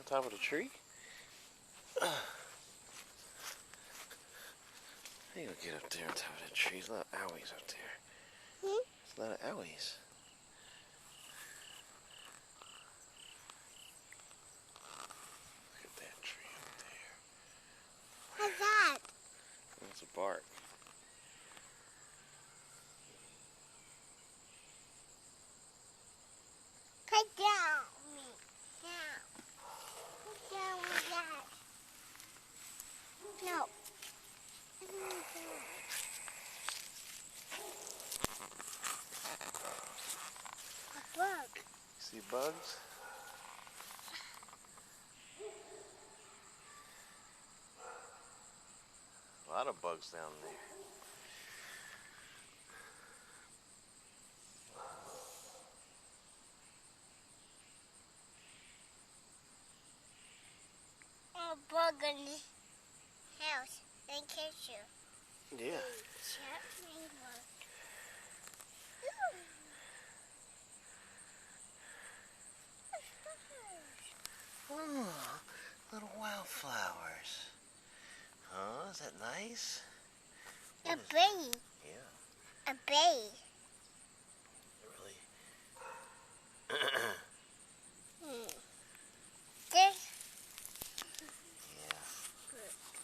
top of the tree? How you gonna get up there on top of that tree? There's a lot of owies up there. There's a lot of owies. Look at that tree up there. What's that? That's a bark. Put down me. Down. Put down with that. No. A bug. See bugs? A lot of bugs down there. A bug in the house and catch you. Yeah. Oh, little wildflowers. Huh? Is that nice? A bee. Yeah. A bee.